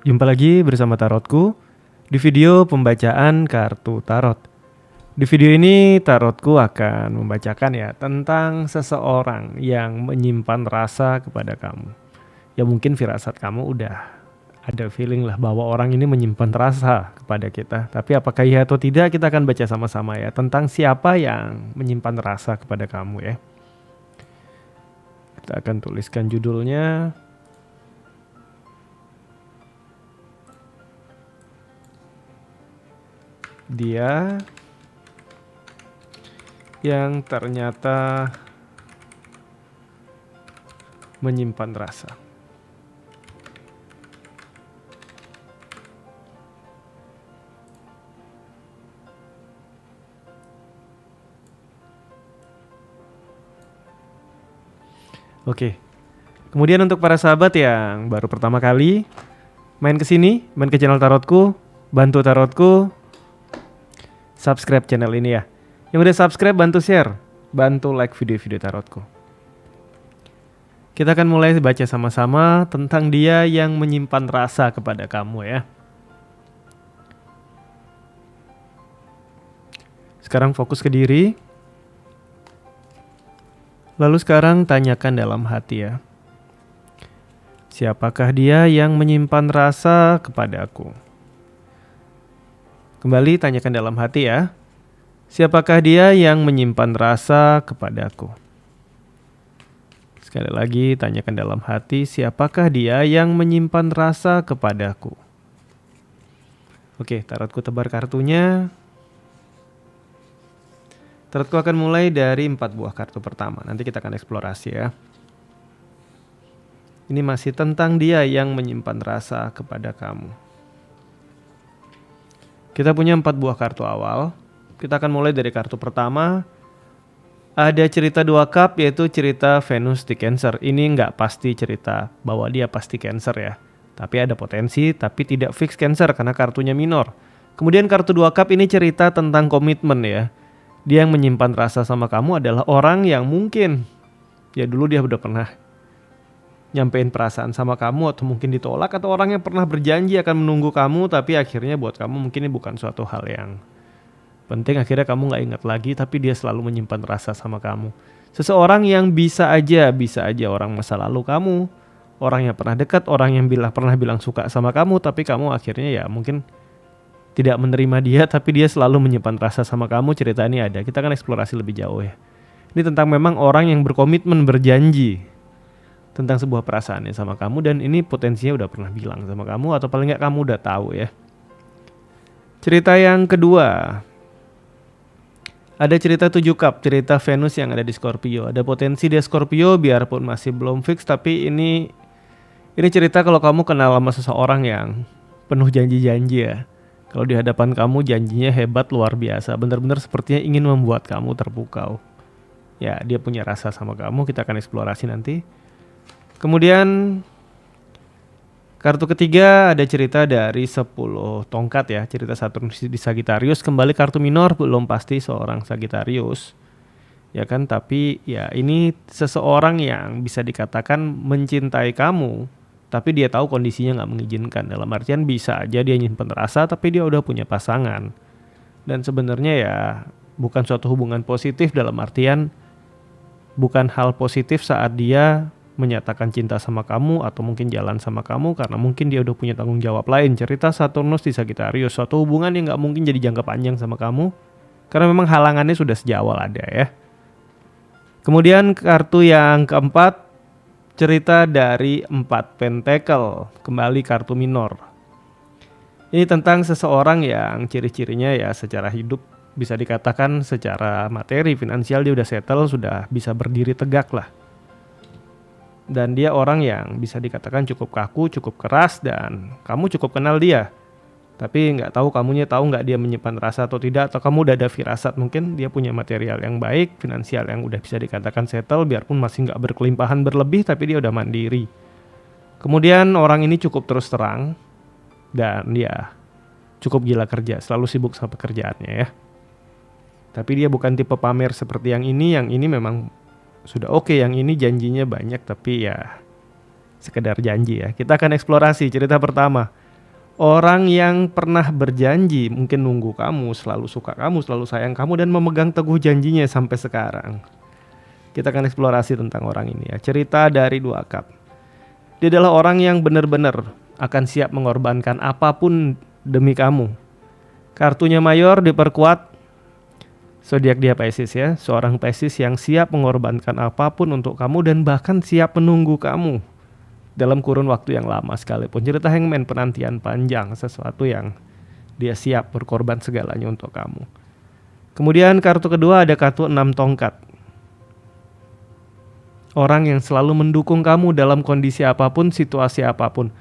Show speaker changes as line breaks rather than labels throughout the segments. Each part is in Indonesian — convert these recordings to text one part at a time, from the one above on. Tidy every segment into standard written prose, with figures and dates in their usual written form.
Jumpa lagi bersama Tarotku di video pembacaan kartu tarot. Di video ini Tarotku akan membacakan ya tentang seseorang yang menyimpan rasa kepada kamu. Ya mungkin firasat kamu udah ada feeling lah bahwa orang ini menyimpan rasa kepada kita. Tapi apakah iya atau tidak, kita akan baca sama-sama ya tentang siapa yang menyimpan rasa kepada kamu ya. Kita akan tuliskan judulnya. Dia yang ternyata menyimpan rasa. Oke. Kemudian untuk para sahabat yang baru pertama kali main ke sini, main ke channel Tarotku, bantu Tarotku subscribe channel ini ya. Yang udah subscribe bantu share, bantu like video-video Tarotku. Kita akan mulai baca sama-sama tentang dia yang menyimpan rasa kepada kamu ya. Sekarang fokus ke diri. Lalu sekarang tanyakan dalam hati ya. Siapakah dia yang menyimpan rasa kepadaku? Kembali tanyakan dalam hati ya. Siapakah dia yang menyimpan rasa kepadaku? Sekali lagi tanyakan dalam hati, siapakah dia yang menyimpan rasa kepadaku? Oke, Tarotku tebar kartunya. Tarotku akan mulai dari 4 buah kartu pertama. Nanti kita akan eksplorasi ya. Ini masih tentang dia yang menyimpan rasa kepada kamu. Kita punya 4 buah kartu awal. Kita akan mulai dari kartu pertama. Ada cerita 2 cup, yaitu cerita Venus di Cancer. Ini nggak pasti cerita bahwa dia pasti Cancer ya. Tapi ada potensi, tapi tidak fix Cancer karena kartunya minor. Kemudian kartu 2 cup ini cerita tentang komitmen ya. Dia yang menyimpan rasa sama kamu adalah orang yang mungkin ya dulu dia udah pernah nyampein perasaan sama kamu atau mungkin ditolak, atau orang yang pernah berjanji akan menunggu kamu tapi akhirnya buat kamu mungkin ini bukan suatu hal yang penting, akhirnya kamu gak ingat lagi tapi dia selalu menyimpan rasa sama kamu. Seseorang yang bisa aja orang masa lalu kamu, orang yang pernah dekat, orang yang pernah bilang suka sama kamu tapi kamu akhirnya ya mungkin tidak menerima dia, tapi dia selalu menyimpan rasa sama kamu. Cerita ini ada, kita akan eksplorasi lebih jauh ya. Ini tentang memang orang yang berkomitmen, berjanji tentang sebuah perasaannya sama kamu, dan ini potensinya udah pernah bilang sama kamu atau paling nggak kamu udah tahu ya. Cerita yang kedua, ada cerita 7 cup, cerita Venus yang ada di Scorpio. Ada potensi dia Scorpio biarpun masih belum fix, tapi ini cerita kalau kamu kenal sama seseorang yang penuh janji-janji ya. Kalau di hadapan kamu janjinya hebat, luar biasa, benar-benar sepertinya ingin membuat kamu terpukau. Ya, dia punya rasa sama kamu, kita akan eksplorasi nanti. Kemudian kartu ketiga ada cerita dari 10 tongkat ya, cerita Saturnus di Sagittarius. Kembali kartu minor, belum pasti seorang Sagittarius ya kan, tapi ya ini seseorang yang bisa dikatakan mencintai kamu tapi dia tahu kondisinya gak mengizinkan. Dalam artian bisa aja dia nyimpen rasa tapi dia udah punya pasangan, dan sebenarnya ya bukan suatu hubungan positif, dalam artian bukan hal positif saat dia menyatakan cinta sama kamu atau mungkin jalan sama kamu, karena mungkin dia udah punya tanggung jawab lain. Cerita Saturnus di Sagittarius, suatu hubungan yang gak mungkin jadi jangka panjang sama kamu karena memang halangannya sudah sejak awal ada ya. Kemudian kartu yang keempat, cerita dari 4 pentacle, kembali kartu minor. Ini tentang seseorang yang ciri-cirinya ya secara hidup bisa dikatakan secara materi, finansial dia udah settle, sudah bisa berdiri tegak lah. Dan dia orang yang bisa dikatakan cukup kaku, cukup keras, dan kamu cukup kenal dia. Tapi nggak tahu kamunya tahu nggak dia menyimpan rasa atau tidak, atau kamu udah ada firasat mungkin dia punya material yang baik, finansial yang udah bisa dikatakan settle, biarpun masih nggak berkelimpahan berlebih, tapi dia udah mandiri. Kemudian orang ini cukup terus terang dan dia cukup gila kerja, selalu sibuk sama pekerjaannya ya. Tapi dia bukan tipe pamer seperti yang ini memang sudah oke, yang ini janjinya banyak tapi ya sekedar janji ya. Kita akan eksplorasi cerita pertama. Orang yang pernah berjanji mungkin nunggu kamu, selalu suka kamu, selalu sayang kamu dan memegang teguh janjinya sampai sekarang. Kita akan eksplorasi tentang orang ini ya. Cerita dari 2 cup. Dia adalah orang yang benar-benar akan siap mengorbankan apapun demi kamu. Kartunya mayor diperkuat. Zodiak dia Pisces ya, seorang Pisces yang siap mengorbankan apapun untuk kamu dan bahkan siap menunggu kamu dalam kurun waktu yang lama sekalipun. Cerita Hangman, penantian panjang, sesuatu yang dia siap berkorban segalanya untuk kamu. Kemudian kartu kedua ada kartu 6 tongkat. Orang yang selalu mendukung kamu dalam kondisi apapun, situasi apapun.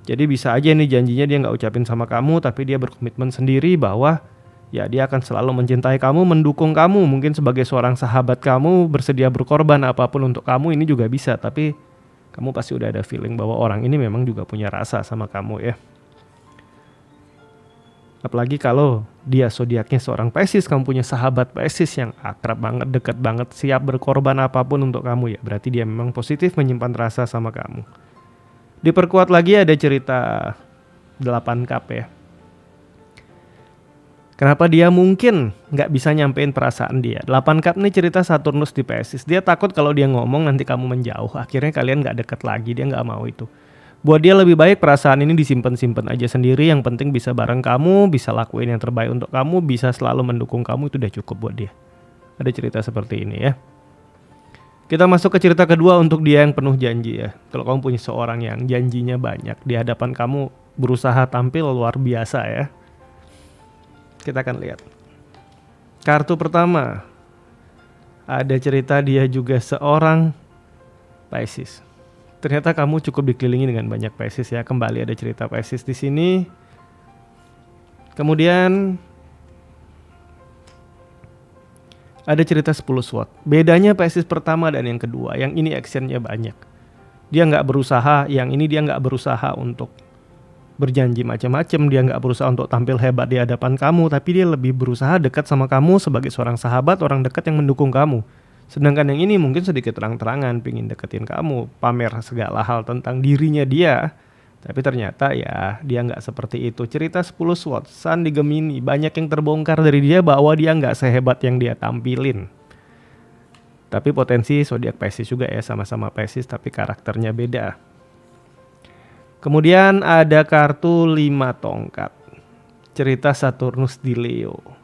Jadi bisa aja nih janjinya dia nggak ucapin sama kamu, tapi dia berkomitmen sendiri bahwa ya dia akan selalu mencintai kamu, mendukung kamu. Mungkin sebagai seorang sahabat kamu bersedia berkorban apapun untuk kamu, ini juga bisa. Tapi kamu pasti udah ada feeling bahwa orang ini memang juga punya rasa sama kamu ya. Apalagi kalau dia zodiaknya seorang Pisces, kamu punya sahabat Pisces yang akrab banget, dekat banget, siap berkorban apapun untuk kamu ya. Berarti dia memang positif menyimpan rasa sama kamu. Diperkuat lagi ada cerita 8 cup ya. Kenapa dia mungkin nggak bisa nyampein perasaan dia. 8 cup ini cerita Saturnus di Pisces. Dia takut kalau dia ngomong nanti kamu menjauh. Akhirnya kalian nggak deket lagi, dia nggak mau itu. Buat dia lebih baik perasaan ini disimpan-simpan aja sendiri. Yang penting bisa bareng kamu, bisa lakuin yang terbaik untuk kamu, bisa selalu mendukung kamu, itu udah cukup buat dia. Ada cerita seperti ini ya. Kita masuk ke cerita kedua untuk dia yang penuh janji ya. Kalau kamu punya seorang yang janjinya banyak, di hadapan kamu berusaha tampil luar biasa ya. Kita akan lihat. Kartu pertama. Ada cerita dia juga seorang Pisces. Ternyata kamu cukup dikelilingi dengan banyak Pisces ya. Kembali ada cerita Pisces di sini. Kemudian ada cerita 10 SWOT. Bedanya Pisces pertama dan yang kedua. Yang ini actionnya banyak. Dia nggak berusaha. Yang ini dia nggak berusaha untuk berjanji macam-macam. Dia nggak berusaha untuk tampil hebat di hadapan kamu. Tapi dia lebih berusaha dekat sama kamu sebagai seorang sahabat, orang dekat yang mendukung kamu. Sedangkan yang ini mungkin sedikit terang-terangan pingin deketin kamu, pamer segala hal tentang dirinya dia. Tapi ternyata ya dia nggak seperti itu. Cerita 10 SWOT, Sun di Gemini, banyak yang terbongkar dari dia bahwa dia nggak sehebat yang dia tampilin. Tapi potensi zodiak Pisces juga ya, sama-sama Pisces tapi karakternya beda. Kemudian ada kartu 5 tongkat. Cerita Saturnus di Leo.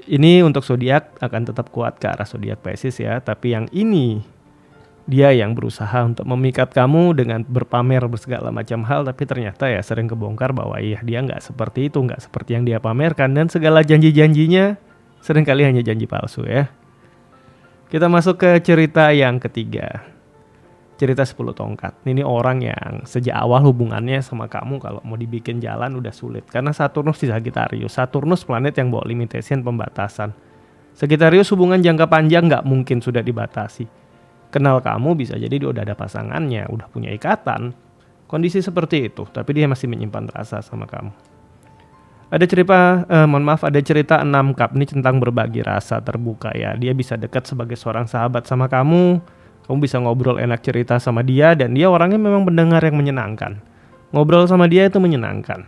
Ini untuk zodiak akan tetap kuat ke arah zodiak Pisces ya, tapi yang ini dia yang berusaha untuk memikat kamu dengan berpamer bersegala macam hal, tapi ternyata ya sering kebongkar bahwa iya dia nggak seperti itu, nggak seperti yang dia pamerkan dan segala janji-janjinya seringkali hanya janji palsu ya. Kita masuk ke cerita yang ketiga. Cerita 10 tongkat. Ini orang yang sejak awal hubungannya sama kamu kalau mau dibikin jalan udah sulit. Karena Saturnus di Sagittarius. Saturnus planet yang bawa limitation, pembatasan. Sagittarius hubungan jangka panjang nggak mungkin sudah dibatasi. Kenal kamu bisa jadi dia udah ada pasangannya, udah punya ikatan. Kondisi seperti itu, tapi dia masih menyimpan rasa sama kamu. Ada cerita 6 cup ini tentang berbagi rasa terbuka ya. Dia bisa dekat sebagai seorang sahabat sama kamu. Kamu bisa ngobrol enak cerita sama dia dan dia orangnya memang pendengar yang menyenangkan. Ngobrol sama dia itu menyenangkan.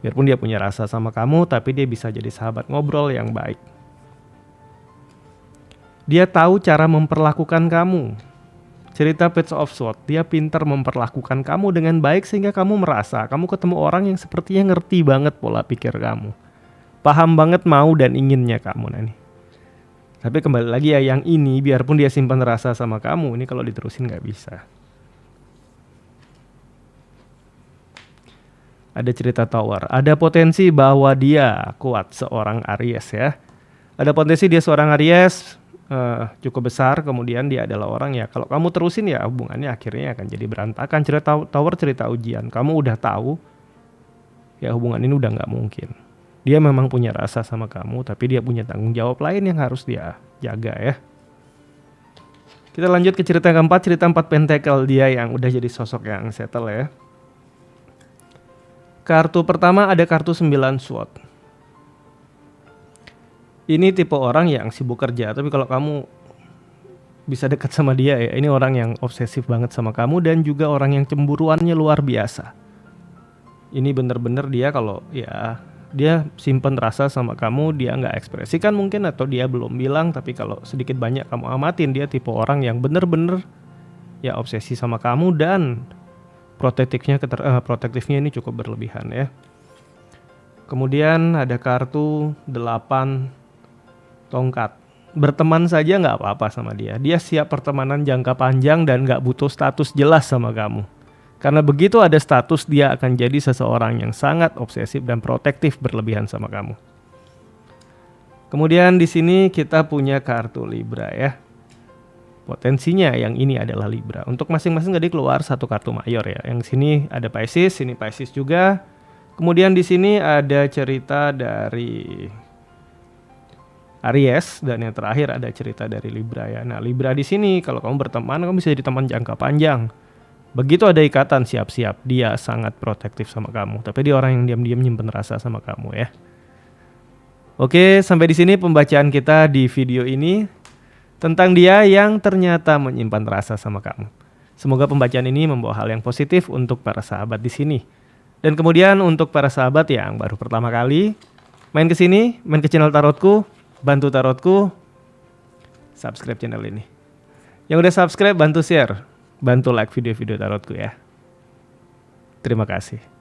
Biarpun dia punya rasa sama kamu, tapi dia bisa jadi sahabat ngobrol yang baik. Dia tahu cara memperlakukan kamu. Cerita Page of Swords, dia pintar memperlakukan kamu dengan baik sehingga kamu merasa kamu ketemu orang yang sepertinya ngerti banget pola pikir kamu. Paham banget mau dan inginnya kamu nih. Tapi kembali lagi ya, yang ini biarpun dia simpan rasa sama kamu, ini kalau diterusin gak bisa. Ada cerita Tower, ada potensi bahwa dia kuat seorang Aries ya. Ada potensi dia seorang Aries cukup besar, kemudian dia adalah orang ya kalau kamu terusin ya hubungannya akhirnya akan jadi berantakan. Cerita Tower cerita ujian, kamu udah tahu ya hubungan ini udah gak mungkin. Dia memang punya rasa sama kamu, tapi dia punya tanggung jawab lain yang harus dia jaga ya. Kita lanjut ke cerita yang keempat, cerita 4 Pentacle, dia yang udah jadi sosok yang settle ya. Kartu pertama ada kartu 9 SWOT. Ini tipe orang yang sibuk kerja, tapi kalau kamu bisa dekat sama dia ya, ini orang yang obsesif banget sama kamu dan juga orang yang cemburuannya luar biasa. Ini bener-bener dia kalau ya dia simpen rasa sama kamu, dia nggak ekspresikan mungkin atau dia belum bilang, tapi kalau sedikit banyak kamu amatin dia tipe orang yang bener-bener ya obsesi sama kamu dan protektifnya ini cukup berlebihan ya. Kemudian ada kartu 8 tongkat. Berteman saja nggak apa-apa sama dia. Dia siap pertemanan jangka panjang dan nggak butuh status jelas sama kamu. Karena begitu ada status, dia akan jadi seseorang yang sangat obsesif dan protektif berlebihan sama kamu. Kemudian di sini kita punya kartu Libra ya. Potensinya yang ini adalah Libra. Untuk masing-masing tadi keluar satu kartu mayor ya. Yang sini ada Pisces, sini Pisces juga. Kemudian di sini ada cerita dari Aries dan yang terakhir ada cerita dari Libra ya. Nah, Libra di sini kalau kamu berteman, kamu bisa jadi teman jangka panjang. Begitu ada ikatan, siap-siap dia sangat protektif sama kamu. Tapi dia orang yang diam-diam nyimpen rasa sama kamu ya. Oke, sampai di sini pembacaan kita di video ini tentang dia yang ternyata menyimpan rasa sama kamu. Semoga pembacaan ini membawa hal yang positif untuk para sahabat di sini. Dan kemudian untuk para sahabat yang baru pertama kali main ke sini, main ke channel Tarotku, bantu Tarotku, subscribe channel ini. Yang udah subscribe bantu share, bantu like video-video Tarotku ya. Terima kasih.